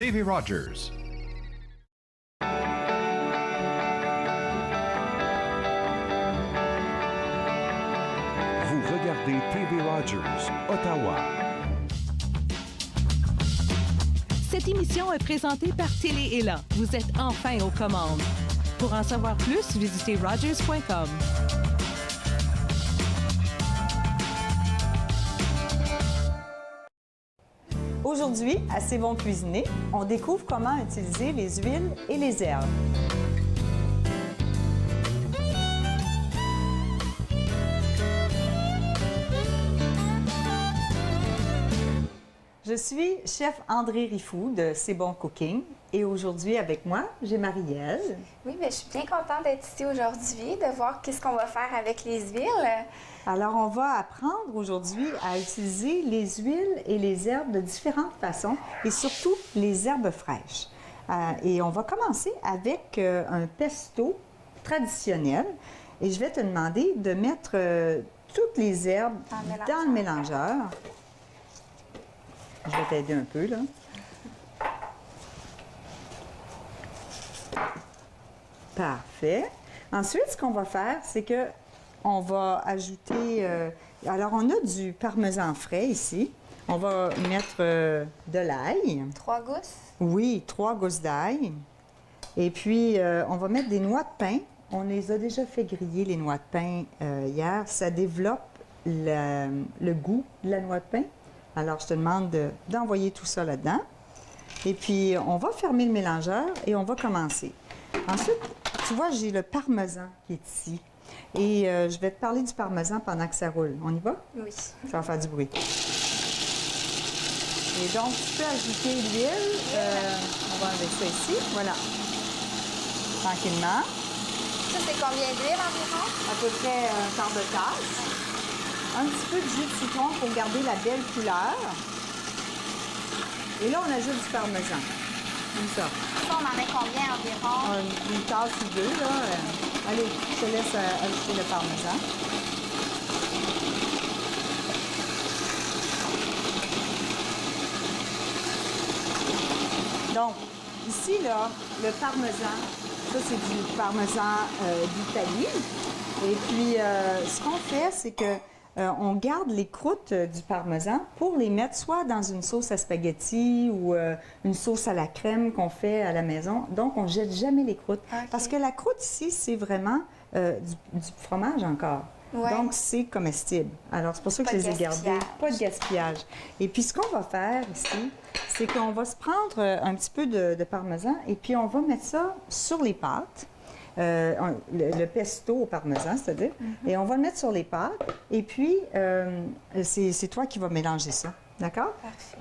TV Rogers. Vous regardez TV Rogers, Ottawa. Cette émission est présentée par Télé-Élan. Vous êtes enfin aux commandes. Pour en savoir plus, visitez rogers.com. Aujourd'hui, à C'est bon cuisiner, on découvre comment utiliser les huiles et les herbes. Je suis chef André Rifou de C'est bon cooking et aujourd'hui avec moi, j'ai Marielle. Oui, bien, je suis bien contente d'être ici aujourd'hui, de voir qu'est-ce qu'on va faire avec les huiles. Alors, on va apprendre aujourd'hui à utiliser les huiles et les herbes de différentes façons et surtout les herbes fraîches. Et on va commencer avec un pesto traditionnel et je vais te demander de mettre toutes les herbes dans le mélangeur. Je vais t'aider un peu, là. Parfait. Ensuite, ce qu'on va faire, c'est que on va ajouter... alors, on a du parmesan frais ici. On va mettre de l'ail. 3 gousses? Oui, 3 gousses d'ail. Et puis, on va mettre des noix de pain. On les a déjà fait griller, les noix de pain, hier. Ça développe le goût de la noix de pain. Alors, je te demande d'envoyer tout ça là-dedans. Et puis, on va fermer le mélangeur et on va commencer. Ensuite, tu vois, j'ai le parmesan qui est ici. Et je vais te parler du parmesan pendant que ça roule. On y va? Oui. Ça va faire du bruit. Et donc, tu peux ajouter l'huile. On va enlever ça ici. Voilà. Tranquillement. Ça, c'est combien d'huile environ? À peu près un quart de tasse. Un petit peu de jus de citron pour garder la belle couleur. Et là, on ajoute du parmesan. Comme ça. Ça, on en met combien environ? Une tasse ou deux, là. Allez, je te laisse ajouter le parmesan. Donc, ici, là, le parmesan, ça, c'est du parmesan d'Italie. Et puis, ce qu'on fait, c'est que on garde les croûtes du parmesan pour les mettre soit dans une sauce à spaghetti ou une sauce à la crème qu'on fait à la maison. Donc, on ne jette jamais les croûtes. Okay. Parce que la croûte ici, c'est vraiment du fromage encore. Ouais. Donc, c'est comestible. Alors, c'est pour ça que je les ai gardés. Pas de gaspillage. Et puis, ce qu'on va faire ici, c'est qu'on va se prendre un petit peu de parmesan et puis on va mettre ça sur les pâtes. Le pesto au parmesan, c'est-à-dire. Et on va le mettre sur les pâtes. Et puis, c'est toi qui vas mélanger ça. D'accord? Parfait.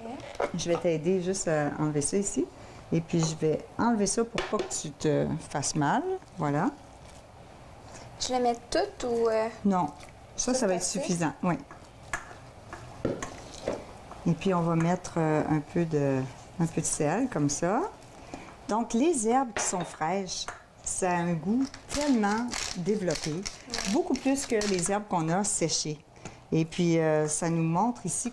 Je vais t'aider juste à enlever ça ici. Et puis, je vais enlever ça pour pas que tu te fasses mal. Voilà. Je le mets tout ou... Non. Ça va être suffisant. Oui. Et puis, on va mettre un peu de sel, comme ça. Donc, les herbes qui sont fraîches, ça a un goût tellement développé, beaucoup plus que les herbes qu'on a séchées. Et puis, ça nous montre ici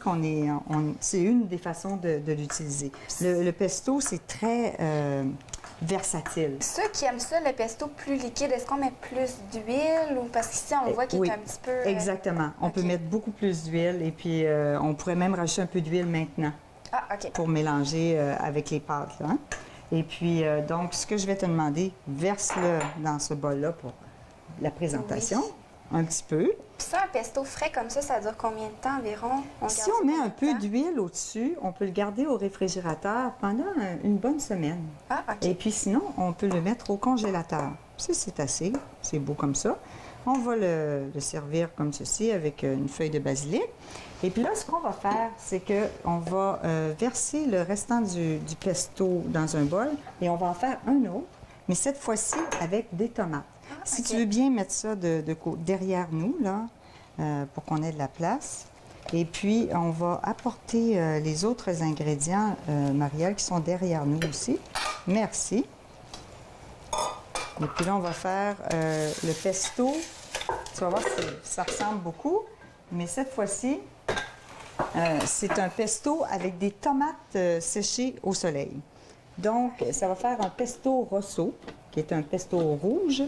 c'est une des façons de l'utiliser. Le pesto, c'est très versatile. Ceux qui aiment ça, le pesto plus liquide, est-ce qu'on met plus d'huile ou parce qu'ici, on voit qu'il est un petit peu... Exactement. On peut mettre beaucoup plus d'huile et puis on pourrait même rajouter un peu d'huile maintenant pour mélanger avec les pâtes, là, hein? Et puis, donc, ce que je vais te demander, verse-le dans ce bol-là pour la présentation, un petit peu. Puis ça, un pesto frais comme ça dure combien de temps environ? Si on met un peu d'huile au-dessus, on peut le garder au réfrigérateur pendant une bonne semaine. Ah, OK. Et puis sinon, on peut le mettre au congélateur. Ça, c'est assez, c'est beau comme ça. On va le servir comme ceci avec une feuille de basilic. Et puis là, ce qu'on va faire, c'est qu'on va verser le restant du pesto dans un bol et on va en faire un autre, mais cette fois-ci avec des tomates. Si tu veux bien mettre ça derrière nous, là, pour qu'on ait de la place. Et puis, on va apporter les autres ingrédients, Marielle, qui sont derrière nous aussi. Merci. Et puis là, on va faire le pesto. Tu vas voir, ça ressemble beaucoup. Mais cette fois-ci, c'est un pesto avec des tomates séchées au soleil. Donc, ça va faire un pesto rosso, qui est un pesto rouge.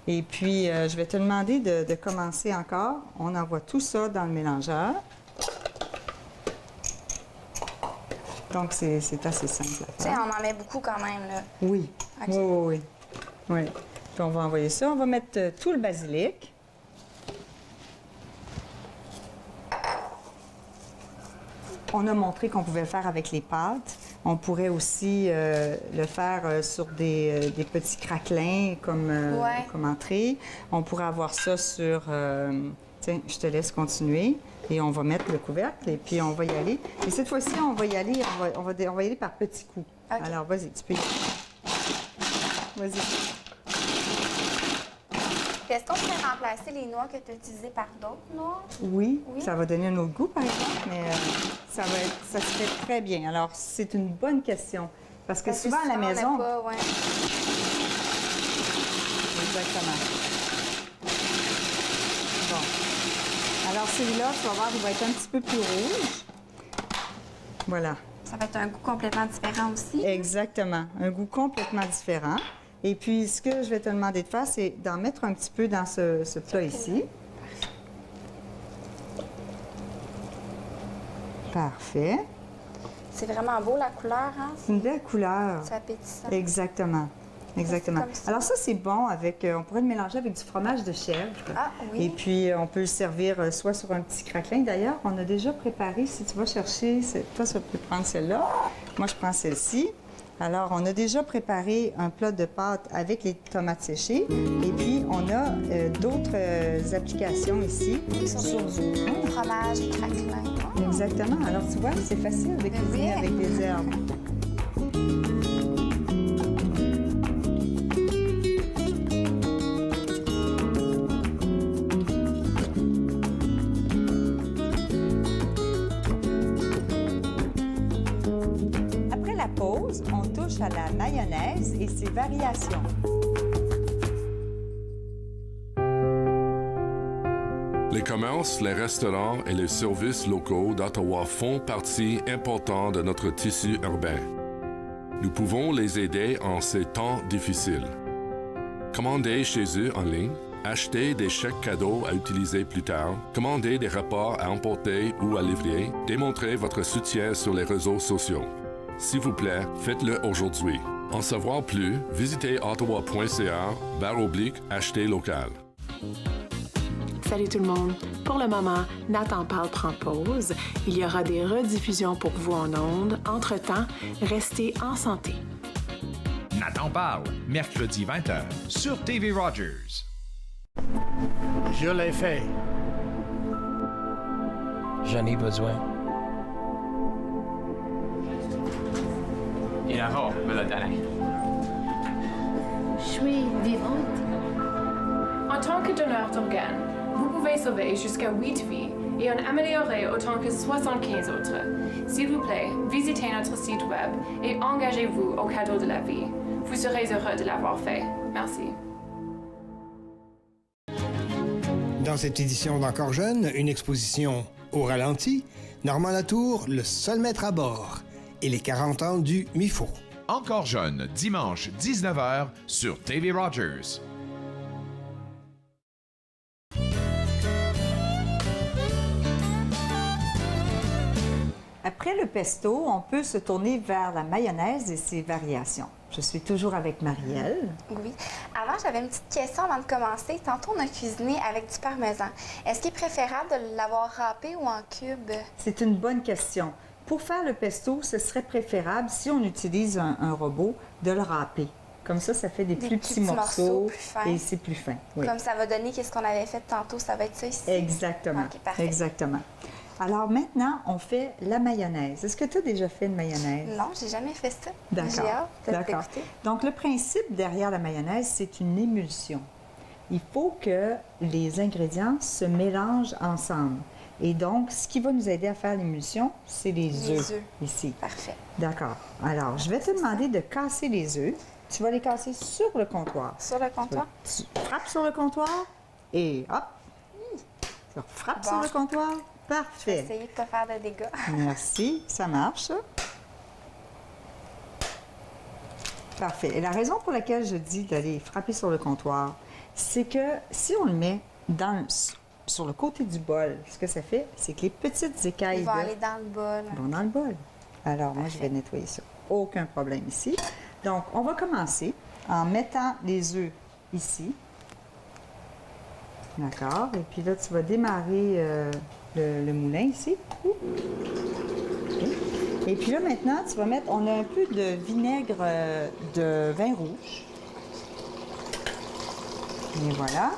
Et puis, je vais te demander de commencer encore. On envoie tout ça dans le mélangeur. Donc, c'est assez simple à Tu sais, faire. on en met beaucoup quand même, là. Oui. OK. Oui. Puis, on va envoyer ça. On va mettre tout le basilic. On a montré qu'on pouvait le faire avec les pâtes. On pourrait aussi le faire sur des petits craquelins comme, comme entrée. On pourrait avoir ça sur... tiens, je te laisse continuer. Et on va mettre le couvercle et puis on va y aller. Et cette fois-ci, on va y aller, on va y aller par petits coups. OK. Alors, vas-y, tu peux y aller. Vas-y. Est-ce qu'on pourrait remplacer les noix que tu as utilisées par d'autres noix? Oui, Oui. ça va donner un autre goût, par exemple, mais ça se fait très bien. Alors, c'est une bonne question. Parce que souvent, à la maison... on n'a pas, ouais. Exactement. Bon. Alors, celui-là, tu vas voir, il va être un petit peu plus rouge. Voilà. Ça va être un goût complètement différent aussi. Exactement. Un goût complètement différent. Et puis, ce que je vais te demander de faire, c'est d'en mettre un petit peu dans ce plat ici. Parfait. C'est vraiment beau, la couleur, hein? C'est une belle couleur. C'est appétissant. Exactement. Exactement. Comme ça. Alors ça, c'est bon avec... on pourrait le mélanger avec du fromage de chèvre. Ah, oui. Et puis, on peut le servir soit sur un petit craquelin. D'ailleurs, on a déjà préparé, si tu vas chercher... Toi, ça peut prendre celle-là. Moi, je prends celle-ci. Alors, on a déjà préparé un plat de pâtes avec les tomates séchées. Et puis, on a d'autres applications ici sur du fromage et craquelin. Exactement. Alors, tu vois, c'est facile de cuisiner avec des herbes. Après la pause, on touche à la mayonnaise et ses variations. Les commerces, les restaurants et les services locaux d'Ottawa font partie importante de notre tissu urbain. Nous pouvons les aider en ces temps difficiles. Commandez chez eux en ligne, acheter des chèques cadeaux à utiliser plus tard, commander des repas à emporter ou à livrer, démontrez votre soutien sur les réseaux sociaux. S'il vous plaît, faites-le aujourd'hui. En savoir plus, visitez ottawa.ca/acheter local. Salut tout le monde! Pour le moment, Nathan Parle prend pause. Il y aura des rediffusions pour vous en ondes. Entre-temps, restez en santé. Nathan Parle, mercredi 20h, sur TV Rogers. Je l'ai fait. J'en ai besoin. Inaho me l'a donné. Je suis vivante. En tant que donneur d'organes, vous pouvez sauver jusqu'à 8 vies et en améliorer autant que 75 autres. S'il vous plaît, visitez notre site web et engagez-vous au cadeau de la vie. Vous serez heureux de l'avoir fait. Merci. Dans cette édition d'Encore jeune, une exposition au ralenti, Normand Latour, le seul maître à bord, et les 40 ans du MIFO. Encore jeune, dimanche 19h, sur TV Rogers. Après le pesto, on peut se tourner vers la mayonnaise et ses variations. Je suis toujours avec Marielle. Oui. Avant, j'avais une petite question avant de commencer. Tantôt, on a cuisiné avec du parmesan. Est-ce qu'il est préférable de l'avoir râpé ou en cubes? C'est une bonne question. Pour faire le pesto, ce serait préférable, si on utilise un robot, de le râper. Comme ça fait des plus petits morceaux plus fins. et c'est plus fin. Oui. Comme ça va donner qu'est-ce qu'on avait fait tantôt, ça va être ça ici? Exactement. OK, parfait. Exactement. Alors maintenant, on fait la mayonnaise. Est-ce que tu as déjà fait une mayonnaise? Non, j'ai jamais fait ça. D'accord. J'ai hâte de D'accord. t'écouter. Donc, le principe derrière la mayonnaise, c'est une émulsion. Il faut que les ingrédients se mélangent ensemble. Et donc, ce qui va nous aider à faire l'émulsion, c'est les œufs ici. Parfait. D'accord. Alors, je vais te demander de casser les œufs. Tu vas les casser sur le comptoir. Sur le comptoir? Tu frappes sur le comptoir et hop. Tu frappes sur le comptoir. Parfait. Essayez de ne pas faire de dégâts. Merci, ça marche. Parfait. Et la raison pour laquelle je dis d'aller frapper sur le comptoir, c'est que si on le met sur le côté du bol, ce que ça fait, c'est que les petites écailles Ils vont aller dans le bol. vont dans le bol. Alors, moi, je vais nettoyer ça. Aucun problème ici. Donc, on va commencer en mettant les œufs ici. D'accord. Et puis là, tu vas démarrer le moulin ici. OK. Et puis là, maintenant, tu vas mettre... On a un peu de vinaigre de vin rouge. Et voilà.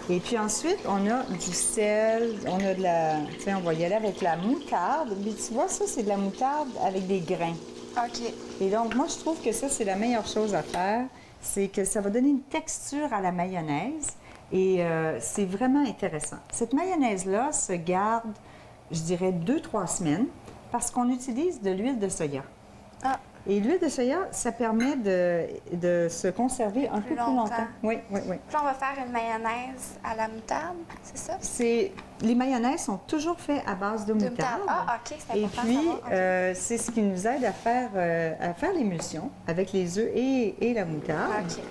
Et puis ensuite, on a du sel, on a de la... Tu sais, on va y aller avec la moutarde. Mais tu vois, ça, c'est de la moutarde avec des grains. OK. Et donc, moi, je trouve que ça, c'est la meilleure chose à faire. C'est que ça va donner une texture à la mayonnaise. Et c'est vraiment intéressant. Cette mayonnaise-là se garde, je dirais, 2-3 semaines parce qu'on utilise de l'huile de soya. Ah. Et l'huile de soya, ça permet de se conserver un peu plus longtemps. Oui, oui, oui. Puis là, on va faire une mayonnaise à la moutarde, c'est ça? Les mayonnaises sont toujours faites à base de moutarde. Ah, OK, c'est Et important puis, de savoir. OK. c'est ce qui nous aide à faire l'émulsion avec les œufs et la moutarde. OK.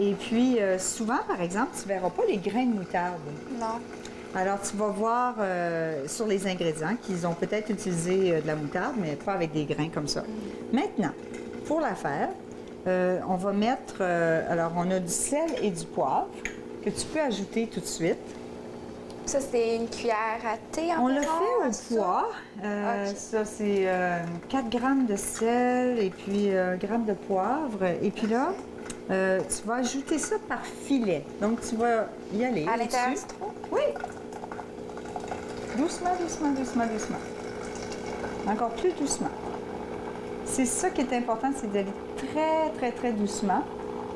Et puis, souvent, par exemple, tu ne verras pas les grains de moutarde. Non. Alors, tu vas voir sur les ingrédients qu'ils ont peut-être utilisé de la moutarde, mais pas avec des grains comme ça. Maintenant, pour la faire, on va mettre... alors, on a du sel et du poivre que tu peux ajouter tout de suite. Ça, c'est une cuillère à thé environ? On le fait au ça? poids. OK. Ça, c'est 4 grammes de sel et puis 1 gramme de poivre. Et puis là, tu vas ajouter ça par filet. Donc, tu vas y aller. À l'intérieur dessus. du trou? Oui. Doucement, doucement, doucement, doucement. Encore plus doucement. C'est ça qui est important, c'est d'aller très, très, très doucement.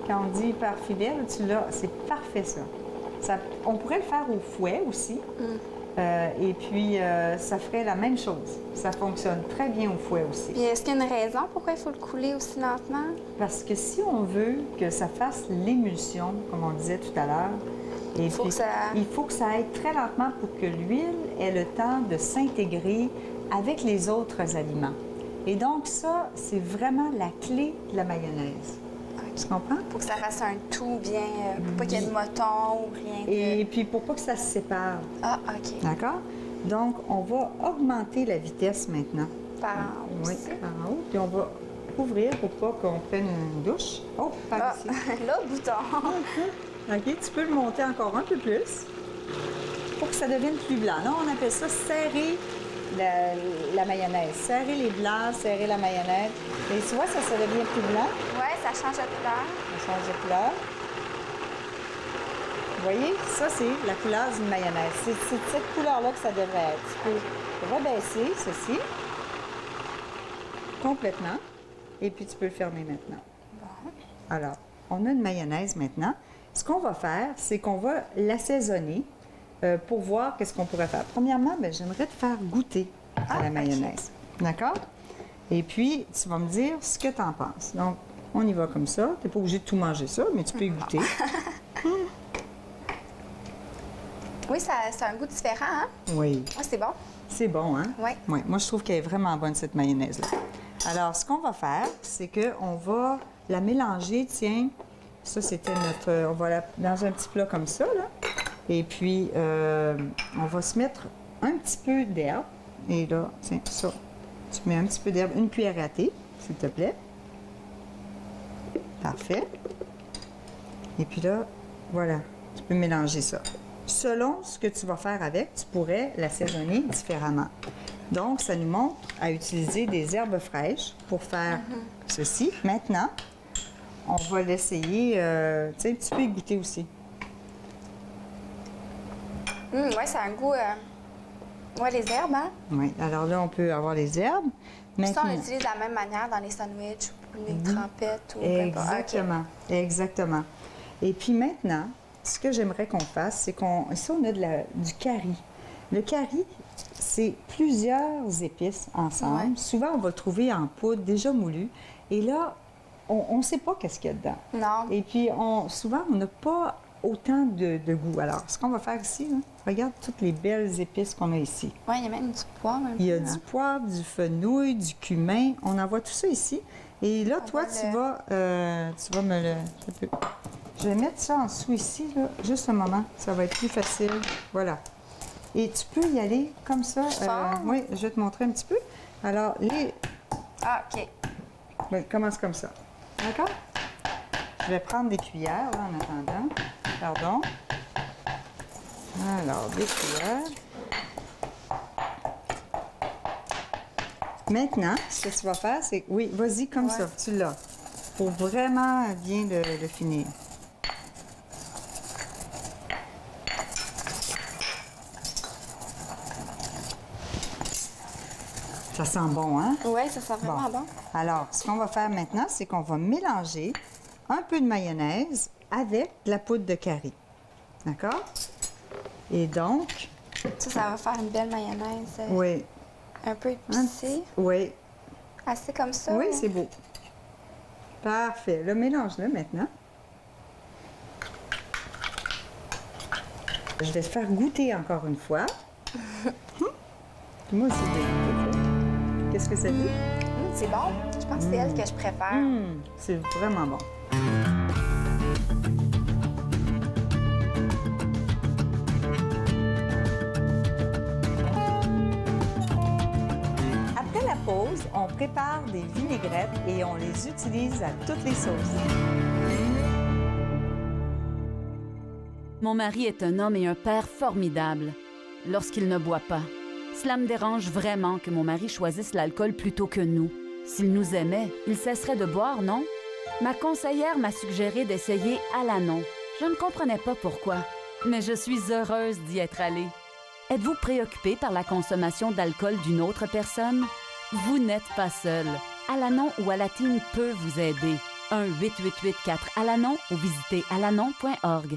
Quand on dit par filet, là, c'est parfait ça. On pourrait le faire au fouet aussi. Et puis, ça ferait la même chose. Ça fonctionne très bien au fouet aussi. Puis est-ce qu'il y a une raison pourquoi il faut le couler aussi lentement? Parce que si on veut que ça fasse l'émulsion, comme on disait tout à l'heure, il faut que ça aille très lentement pour que l'huile ait le temps de s'intégrer avec les autres aliments. Et donc ça, c'est vraiment la clé de la mayonnaise. Tu comprends? Pour que ça fasse un tout bien, pour pas qu'il y ait de motons ou rien. Et puis pour pas que ça se sépare. Ah, OK. D'accord? Donc, on va augmenter la vitesse maintenant. Par en haut Oui, aussi. par en haut. Puis on va ouvrir pour pas qu'on prenne une douche. Oh, par ici. Là, le bouton. OK, tu peux le monter encore un peu plus pour que ça devienne plus blanc. Là, on appelle ça serrer la mayonnaise. Serrer les blancs, serrer la mayonnaise. Et tu vois, ça devient plus blanc. Oui, ça change de couleur. Ça change de couleur. Vous voyez, ça, c'est la couleur d'une mayonnaise. C'est cette couleur-là que ça devrait être. Tu peux rebaisser ceci complètement et puis tu peux le fermer maintenant. Bon. Alors, on a une mayonnaise maintenant. Ce qu'on va faire, c'est qu'on va l'assaisonner pour voir qu'est-ce qu'on pourrait faire. Premièrement, j'aimerais te faire goûter à la mayonnaise. Okay. D'accord? Et puis, tu vas me dire ce que tu en penses. Donc, on y va comme ça. Tu n'es pas obligé de tout manger ça, mais tu peux y goûter. Oui, ça a un goût différent, hein? Oui. Ah, c'est bon. C'est bon, hein? Oui. Oui. Moi, je trouve qu'elle est vraiment bonne, cette mayonnaise-là. Alors, ce qu'on va faire, c'est qu'on va la mélanger, tiens. Ça, c'était notre... On va la dans un petit plat comme ça, là. Et puis, on va se mettre un petit peu d'herbe. Et là, tiens, ça. Tu mets un petit peu d'herbe, une cuillère à thé, s'il te plaît. Parfait. Et puis là, voilà, tu peux mélanger ça. Selon ce que tu vas faire avec, tu pourrais l'assaisonner différemment. Donc, ça nous montre à utiliser des herbes fraîches pour faire ceci. Maintenant, on va l'essayer, tu sais, tu peux y goûter aussi. Oui, ça a un goût... Oui, les herbes, hein? Oui, alors là, on peut avoir les herbes. Ça, on l'utilise de la même manière dans les sandwichs ou les trempettes. Ou exactement, exactement. Et puis maintenant, ce que j'aimerais qu'on fasse, c'est qu'on... Ici, on a du curry. Le curry, c'est plusieurs épices ensemble. Ouais. Souvent, on va le trouver en poudre, déjà moulu. Et là, on ne sait pas qu'est-ce qu'il y a dedans. Non. Et puis, souvent, on n'a pas autant de goût. Alors, ce qu'on va faire ici, là, regarde toutes les belles épices qu'on a ici. Oui, il y a même du poivre. Il y a du poivre, du fenouil, du cumin. On envoie tout ça ici. Et là, toi, tu vas me le... Je vais mettre ça en dessous ici, là, juste un moment. Ça va être plus facile. Voilà. Et tu peux y aller comme ça. Oui, je vais te montrer un petit peu. Alors, Ah, OK. Ben, commence comme ça. D'accord? Je vais prendre des cuillères, là, en attendant. Pardon. Alors, des cuillères. Maintenant, ce que tu vas faire, c'est... Oui, vas-y comme ça, tu l'as. Pour vraiment bien le finir. Ça sent bon, hein? Oui, ça sent vraiment bon. Alors, ce qu'on va faire maintenant, c'est qu'on va mélanger un peu de mayonnaise avec de la poudre de curry. D'accord? Et donc... Ça va faire une belle mayonnaise. Oui. Un peu épicée. Oui. Assez comme ça. Oui, c'est beau. Parfait. Le mélange-le maintenant. Je vais te faire goûter encore une fois. Moi aussi, je vais goûter ça. Qu'est-ce que ça dit? C'est bon. Je pense que c'est elle que je préfère. C'est vraiment bon. Après la pause, on prépare des vinaigrettes et on les utilise à toutes les sauces. Mon mari est un homme et un père formidable lorsqu'il ne boit pas. Cela me dérange vraiment que mon mari choisisse l'alcool plutôt que nous. S'il nous aimait, il cesserait de boire, non? Ma conseillère m'a suggéré d'essayer Alanon. Je ne comprenais pas pourquoi, mais je suis heureuse d'y être allée. Êtes-vous préoccupé par la consommation d'alcool d'une autre personne? Vous n'êtes pas seul. Alanon ou Alatine peut vous aider. 1-888-4-ALANON ou visitez alanon.org.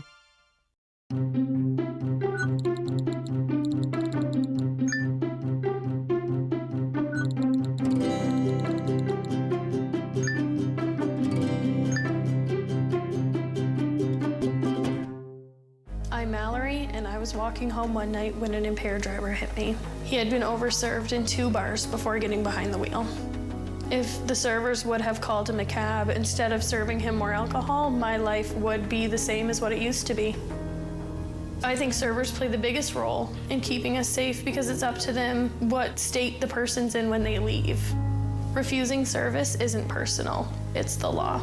I'm Mallory, and I was walking home one night when an impaired driver hit me. He had been overserved in 2 bars before getting behind the wheel. If the servers would have called him a cab instead of serving him more alcohol, my life would be the same as what it used to be. I think servers play the biggest role in keeping us safe because it's up to them what state the person's in when they leave. Refusing service isn't personal, it's the law.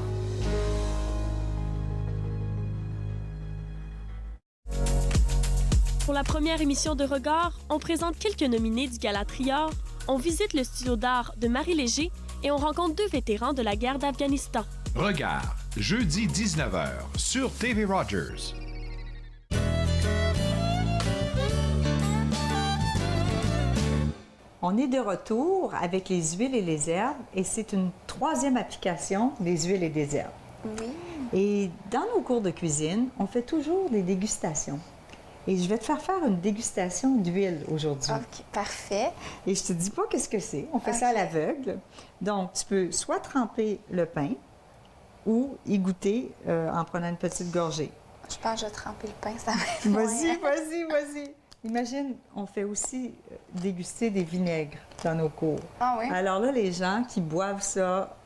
Pour la première émission de Regard, on présente quelques nominés du Gala Trior, on visite le studio d'art de Marie Léger et on rencontre 2 vétérans de la guerre d'Afghanistan. Regard, jeudi 19h sur TV Rogers. On est de retour avec les huiles et les herbes et c'est une 3e application des huiles et des herbes. Oui. Et dans nos cours de cuisine, on fait toujours des dégustations. Et je vais te faire une dégustation d'huile aujourd'hui. OK, parfait. Et je te dis pas qu'est-ce que c'est. On fait ça à l'aveugle. Donc, tu peux soit tremper le pain ou y goûter en prenant une petite gorgée. Je pense que je vais tremper le pain, ça va être Vas-y. Imagine, on fait aussi déguster des vinaigres dans nos cours. Ah oui? Alors là, les gens qui boivent ça,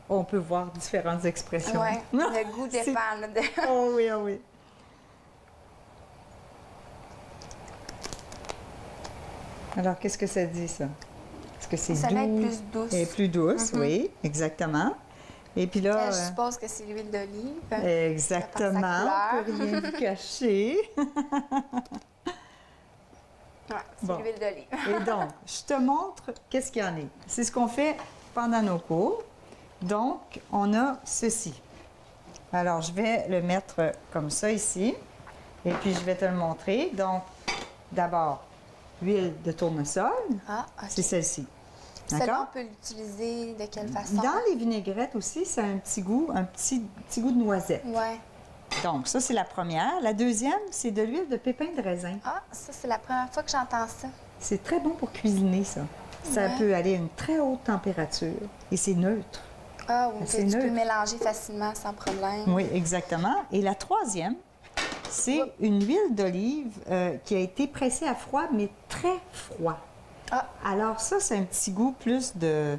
on peut voir différentes expressions. Oui, le goût dépend. Là, Oh oui, oh oui. Alors, qu'est-ce que ça dit, ça? Est-ce que c'est doux? Ça va être plus douce. Et plus douce, oui, exactement. Et puis là... Je suppose que c'est l'huile d'olive. Exactement, on peut rien vous cacher. Oui, c'est l'huile d'olive. Et donc, je te montre qu'est-ce qu'il y en a. C'est ce qu'on fait pendant nos cours. Donc, on a ceci. Alors, je vais le mettre comme ça ici. Et puis, je vais te le montrer. Donc, d'abord, l'huile de tournesol. Ah, OK. C'est celle-ci. Celle-là, on peut l'utiliser de quelle façon? Dans les vinaigrettes aussi, ça a un petit goût de noisette. Oui. Donc, ça, c'est la première. La deuxième, c'est de l'huile de pépins de raisin. Ah, ça, c'est la première fois que j'entends ça. C'est très bon pour cuisiner, ça. Ça peut aller à une très haute température et c'est neutre. Ah oui, tu peux le mélanger facilement sans problème. Oui, exactement. Et la troisième, c'est une huile d'olive qui a été pressée à froid, mais très froid. Ah. Alors ça, c'est un petit goût plus de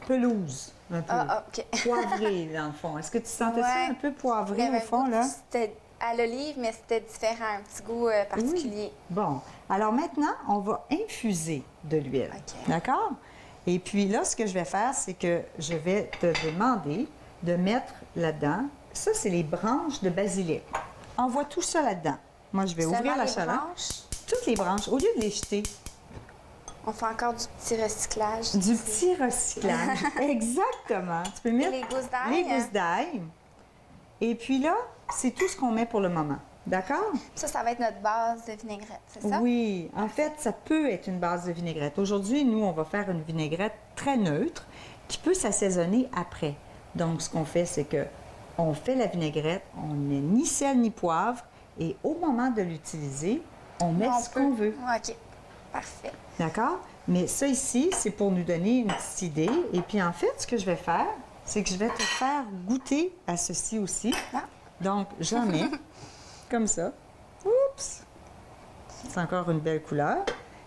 pelouse. Un peu OK. poivré, dans le fond. Est-ce que tu sentais ça Ouais. un peu poivré, Il y avait au fond, un goût, là? C'était à l'olive, mais c'était différent, un petit goût particulier. Bon. Alors maintenant, on va infuser de l'huile. OK. D'accord? Et puis là, ce que je vais faire, c'est que je vais te demander de mettre là-dedans, ça, c'est les branches de basilic. Envoie tout ça là-dedans. Moi, je vais Seulement ouvrir la les chaleur. branches? Toutes les branches, au lieu de les jeter. On fait encore du petit recyclage. Du petit recyclage. Exactement. Tu peux mettre les gousses d'ail. les gousses d'ail. Et puis là, c'est tout ce qu'on met pour le moment. D'accord? Ça va être notre base de vinaigrette, c'est ça? Oui. En fait, ça peut être une base de vinaigrette. Aujourd'hui, nous, on va faire une vinaigrette très neutre qui peut s'assaisonner après. Donc, ce qu'on fait, c'est que on fait la vinaigrette, on met ni sel ni poivre, et au moment de l'utiliser, on met ce qu'on veut. OK. Parfait. D'accord? Mais ça ici, c'est pour nous donner une petite idée. Et puis, en fait, ce que je vais faire, c'est que je vais te faire goûter à ceci aussi. Donc, j'en mets comme ça. Oups! C'est encore une belle couleur.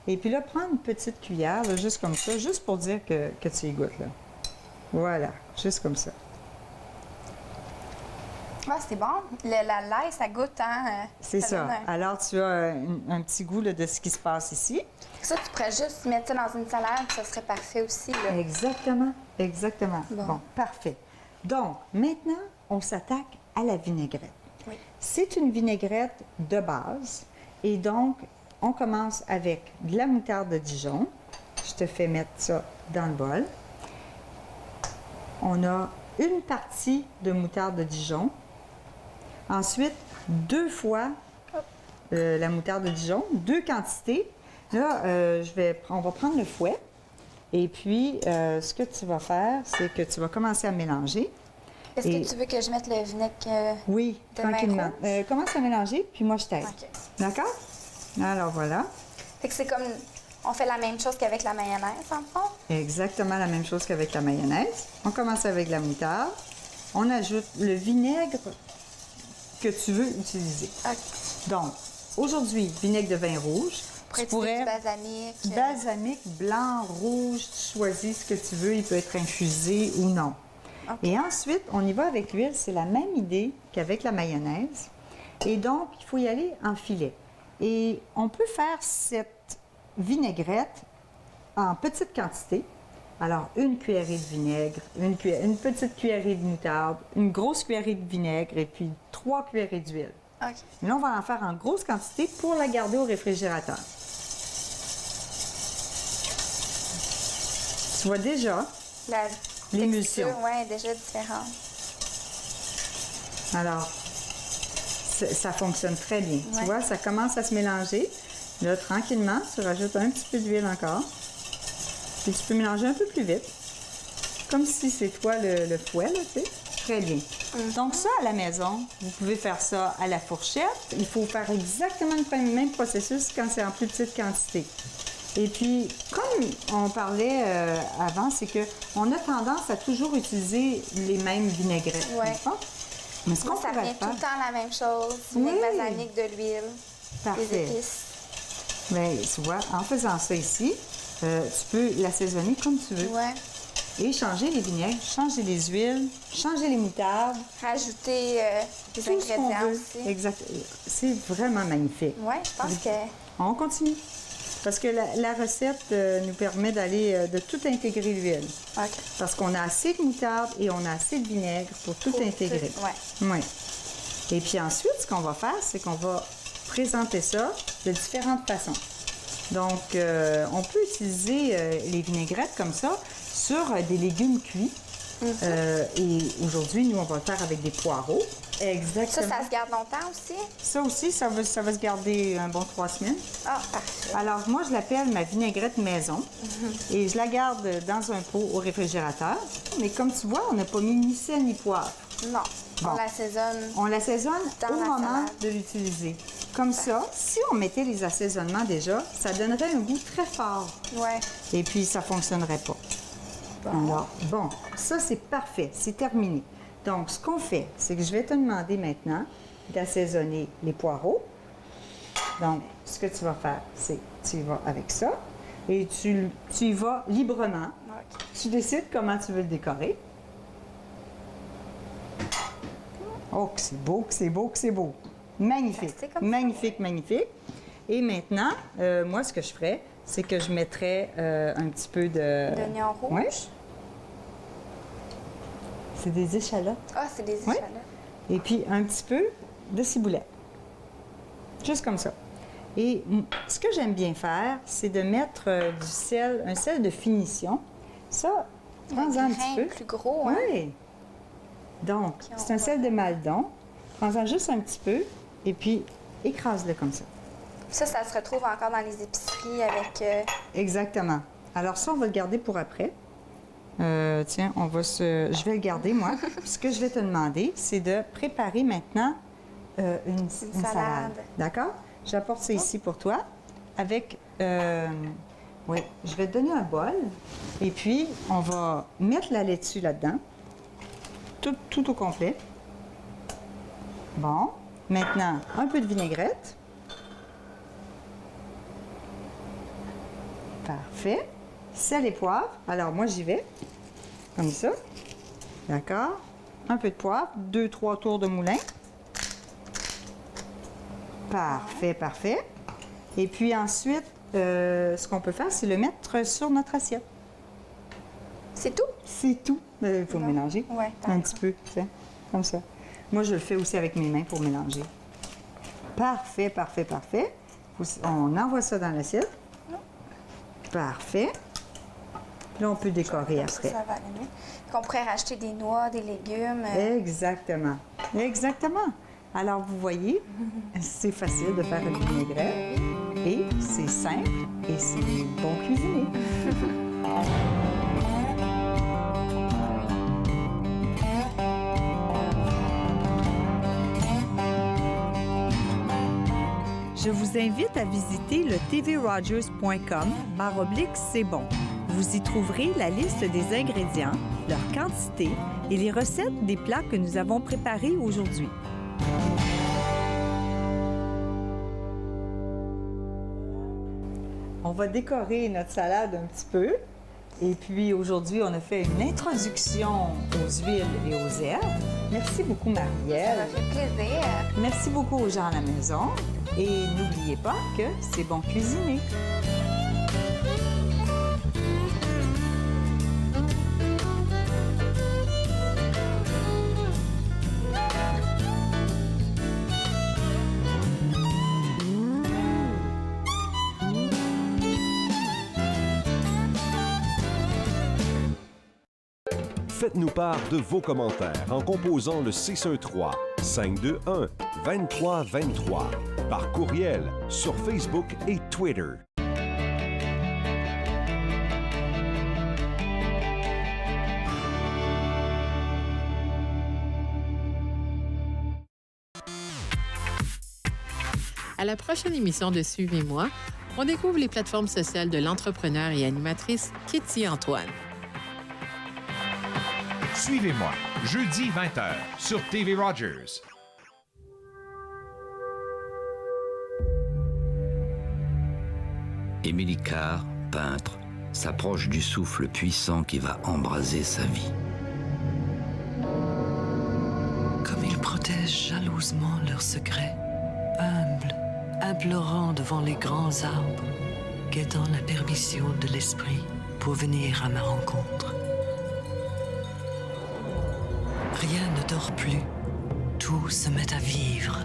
Et puis là, prends une petite cuillère, là, juste comme ça, juste pour dire que tu y goûtes, là. Voilà, juste comme ça. Ah, c'est bon. L'ail, ça goûte, hein? C'est ça. donne un- Alors, tu as un petit goût là, de ce qui se passe ici. Ça, tu pourrais juste mettre ça dans une salade, ça serait parfait aussi, là. Exactement, exactement. Bon, parfait. Donc, maintenant, on s'attaque à la vinaigrette. Oui. C'est une vinaigrette de base. Et donc, on commence avec de la moutarde de Dijon. Je te fais mettre ça dans le bol. On a une partie de moutarde de Dijon. Ensuite, 2 fois la moutarde de Dijon, 2 quantités. Là, on va prendre le fouet. Et puis, ce que tu vas faire, c'est que tu vas commencer à mélanger. Est-ce que tu veux que je mette le vinaigre Oui, de vin tranquillement. rouge? Commence à mélanger, puis moi, je t'aide. OK. D'accord? Alors, voilà. Fait que c'est comme... On fait la même chose qu'avec la mayonnaise, en fond? Exactement la même chose qu'avec la mayonnaise. On commence avec la moutarde. On ajoute le vinaigre que tu veux utiliser. Donc, aujourd'hui, vinaigre de vin rouge. Tu pourrais... balsamique. Balsamique, blanc, rouge, tu choisis ce que tu veux. Il peut être infusé ou non. Et ensuite, on y va avec l'huile. C'est la même idée qu'avec la mayonnaise. Et donc, il faut y aller en filet. Et on peut faire cette vinaigrette en petite quantité. Alors, une cuillerée de vinaigre, une petite cuillerée de moutarde, une grosse cuillerée de vinaigre et puis 3 cuillerées d'huile. OK. Mais là, on va en faire en grosse quantité pour la garder au réfrigérateur. Tu vois déjà l'émulsion. Oui, déjà différente. Alors, ça fonctionne très bien. Tu vois, ça commence à se mélanger. Là, tranquillement, tu rajoutes un petit peu d'huile encore. Puis tu peux mélanger un peu plus vite. Comme si c'est toi le fouet, là, tu sais. Très bien. Donc ça, à la maison, vous pouvez faire ça à la fourchette. Il faut faire exactement le même processus quand c'est en plus petite quantité. Et puis, comme on parlait avant, c'est qu'on a tendance à toujours utiliser les mêmes vinaigrettes. Oui. Mais ce qu'on ça pourrait vient faire... tout le temps la même chose. Vinaigre balsamique, de l'huile, Parfait. des épices. Bien, tu vois, en faisant ça ici, tu peux l'assaisonner comme tu veux. Ouais. Et changer les vinaigres, changer les huiles, changer les moutardes. Rajouter des tout ce qu'on ingrédients veut. aussi. Exact. C'est vraiment magnifique. Oui, je pense que... On continue. Parce que la recette nous permet d'aller de tout intégrer l'huile. OK. Parce qu'on a assez de moutarde et on a assez de vinaigre pour tout intégrer. Oui. Et puis ensuite, ce qu'on va faire, c'est qu'on va présenter ça de différentes façons. Donc, on peut utiliser les vinaigrettes comme ça sur des légumes cuits. Et aujourd'hui, nous, on va le faire avec des poireaux. Exactement. Ça se garde longtemps aussi? Ça aussi, ça va se garder un bon 3 semaines. Ah, parfait. Alors, moi, je l'appelle ma vinaigrette maison. Et je la garde dans un pot au réfrigérateur. Mais comme tu vois, on n'a pas mis ni sel ni poivre. Non, Bon. on l'assaisonne. On l'assaisonne Dans au la moment salade. de l'utiliser. Comme ça, si on mettait les assaisonnements déjà, ça donnerait un goût très fort. Oui. Et puis, ça ne fonctionnerait pas. Alors, bon, ça, c'est parfait. C'est terminé. Donc, ce qu'on fait, c'est que je vais te demander maintenant d'assaisonner les poireaux. Donc, ce que tu vas faire, c'est tu y vas avec ça et tu y vas librement. OK. Tu décides comment tu veux le décorer. Oh, que c'est beau, que c'est beau, que c'est beau. Magnifique, magnifique, magnifique. Et maintenant, moi, ce que je ferais, c'est que je mettrais un petit peu de... D'oignon rouge? Oui. C'est des échalotes. Ah, c'est des Oui. échalotes. Et puis, un petit peu de ciboulette. Juste comme ça. Et ce que j'aime bien faire, c'est de mettre du sel, un sel de finition. Ça, prends-en un petit peu. Plus gros, hein? Oui. Donc, c'est un sel de Maldon. Prends-en juste un petit peu et puis écrase-le comme ça. Ça se retrouve encore dans les épiceries avec... Exactement. Alors ça, on va le garder pour après. Tiens, je vais le garder, moi. Ce que je vais te demander, c'est de préparer maintenant une salade. D'accord? J'apporte ça ici pour toi avec... oui, je vais te donner un bol. Et puis, on va mettre la laitue là-dedans. Tout au complet. Bon. Maintenant, un peu de vinaigrette. Parfait. Sel et poivre. Alors, moi, j'y vais. Comme ça. D'accord? Un peu de poivre. 2-3 tours de moulin. Parfait, parfait. Et puis ensuite, ce qu'on peut faire, c'est le mettre sur notre assiette. C'est tout? C'est tout. Il faut mélanger Ouais, un petit peu, tiens, comme ça. Moi, je le fais aussi avec mes mains pour mélanger. Parfait, parfait, parfait. On envoie ça dans l'assiette. Parfait. Là, on peut décorer après. Ça va aller mieux. On pourrait rajouter des noix, des légumes. Exactement. Exactement. Alors, vous voyez, c'est facile de faire une vinaigrette. Et c'est simple et c'est bon cuisiner. Je vous invite à visiter le tvrogers.com/c'est bon. Vous y trouverez la liste des ingrédients, leur quantité et les recettes des plats que nous avons préparés aujourd'hui. On va décorer notre salade un petit peu. Et puis aujourd'hui, on a fait une introduction aux huiles et aux herbes. Merci beaucoup, Marielle. Ça m'a fait plaisir. Merci beaucoup aux gens à la maison. Et n'oubliez pas que c'est bon cuisiner. Faites-nous part de vos commentaires en composant le 613-521-2323 par courriel sur Facebook et Twitter. À la prochaine émission de Suivez-moi, on découvre les plateformes sociales de l'entrepreneur et animatrice Kitty Antoine. Suivez-moi, jeudi 20h sur TV Rogers. Émilie Carr, peintre, s'approche du souffle puissant qui va embraser sa vie. Comme ils protègent jalousement leurs secrets, humbles, implorant devant les grands arbres, guettant la permission de l'esprit pour venir à ma rencontre. Rien ne dort plus, tout se met à vivre.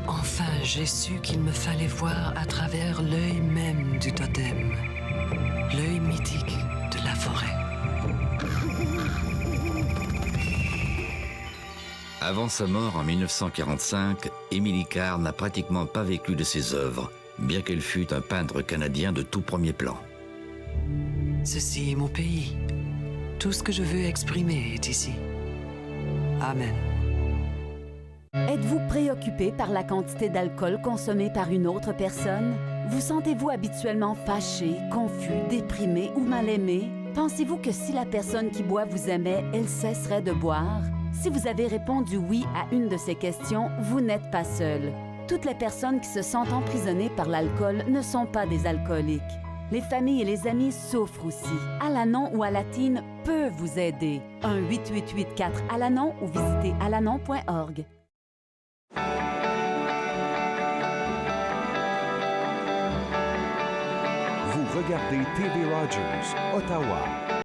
Enfin, j'ai su qu'il me fallait voir à travers l'œil même du totem, l'œil mythique de la forêt. Avant sa mort en 1945, Émilie Carr n'a pratiquement pas vécu de ses œuvres, bien qu'elle fût un peintre canadien de tout premier plan. Ceci est mon pays. Tout ce que je veux exprimer est ici. Amen. Êtes-vous préoccupé par la quantité d'alcool consommée par une autre personne? Vous sentez-vous habituellement fâché, confus, déprimé ou mal aimé? Pensez-vous que si la personne qui boit vous aimait, elle cesserait de boire? Si vous avez répondu oui à une de ces questions, vous n'êtes pas seul. Toutes les personnes qui se sentent emprisonnées par l'alcool ne sont pas des alcooliques. Les familles et les amis souffrent aussi. À la non ou à la teen, peut vous aider. 1-888-4-ALANON ou visitez alanon.org. Vous regardez TV Rogers, Ottawa.